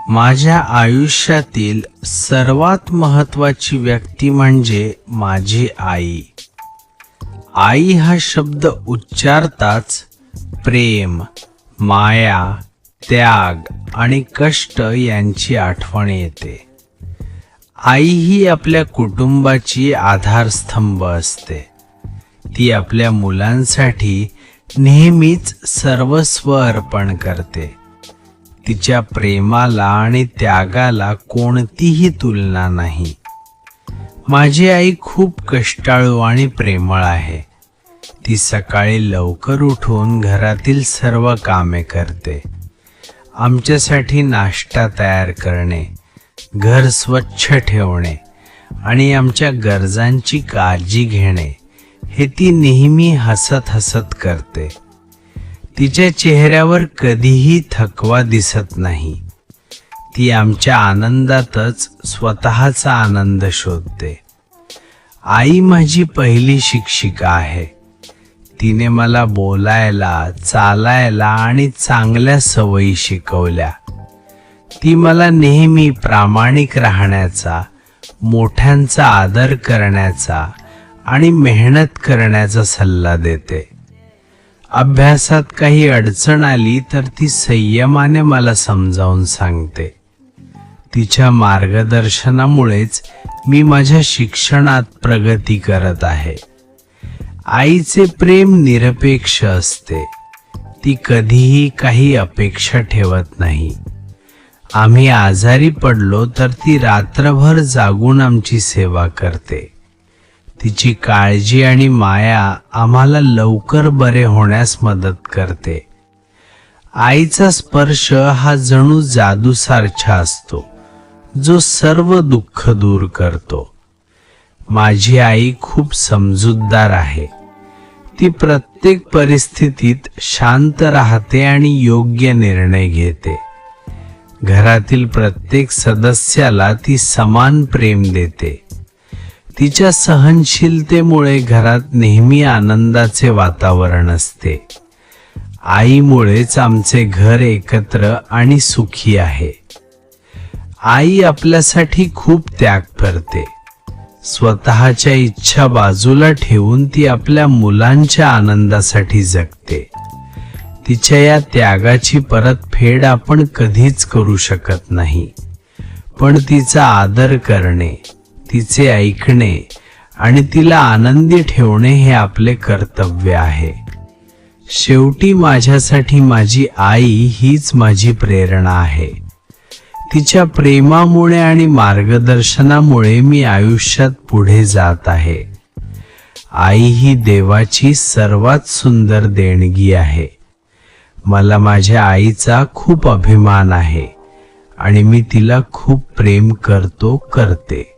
माझ्या आयुष्यातील सर्वात महत्त्वाची व्यक्ती म्हणजे माझी आई. आई हा शब्द उच्चारताच प्रेम, माया, त्याग आणि कष्ट यांची आठवण येते. आई ही आपल्या कुटुंबाची आधारस्तंभ असते. ती आपल्या मुलांसाठी नेहमीच सर्वस्व अर्पण करते. तिच्या प्रेमाला आणि त्यागाला कोणतीही तुलना नाही. माझी आई खूप कष्टाळू आणि प्रेमळ आहे. ती सकाळी लवकर उठून घरातील सर्व कामे करते. आमच्यासाठी नाश्ता तयार करणे, घर स्वच्छ ठेवणे आणि आमच्या गरजांची काळजी घेणे हे ती नेहमी हसत हसत करते. तिच्या चेहऱ्यावर कधीही थकवा दिसत नाही. ती आमच्या आनंदातच स्वतःचा आनंद शोधते. आई माझी पहिली शिक्षिका आहे. तिने मला बोलायला, चालायला आणि चांगल्या सवयी शिकवल्या. ती मला नेहमी प्रामाणिक राहण्याचा, मोठ्यांचा आदर करण्याचा आणि मेहनत करण्याचा सल्ला देते. अभ्यासात काही अडचण आली तर ती संयमाने मला समजावून सांगते. तिच्या मार्गदर्शनामुळेच मी माझ्या शिक्षणात प्रगती करत आहे. आईचे प्रेम निरपेक्ष असते. ती कधीही काही अपेक्षा ठेवत नाही. आम्ही आजारी पडलो तर ती रात्रभर जागून आमची सेवा करते. तिची काळजी आणि माया आम्हाला लवकर बरे होण्यास मदत करते. आईचा स्पर्श हा जणू जादूसारखा असतो, जो सर्व दुःख दूर करतो. माझी आई खूप समजूतदार आहे. ती प्रत्येक परिस्थितीत शांत राहते आणि योग्य निर्णय घेते. घरातील प्रत्येक सदस्याला ती समान प्रेम देते. तिच्या सहनशीलतेमुळे घरात नेहमी आनंदाचे वातावरण असते. आईमुळेच आमचे घर एकत्र आणि सुखी आहे. आई आपल्यासाठी खूप त्याग करते. स्वतःच्या इच्छा बाजूला ठेवून ती आपल्या मुलांच्या आनंदासाठी जगते. तिच्या या त्यागाची परतफेड आपण कधीच करू शकत नाही. पण तिचा आदर करणे, तिचे ऐकणे आणि तिला आनंदी ठेवणे हे आपले कर्तव्य आहे. शेवटी माझ्यासाठी माझी आई हीच माझी प्रेरणा आहे. तिच्या प्रेमामुळे आणि मार्गदर्शनामुळे मी आयुष्यात पुढे जात आहे. आई ही देवाची सर्वात सुंदर देणगी आहे. मला माझ्या आईचा खूप अभिमान आहे आणि मी तिला खूप प्रेम करते.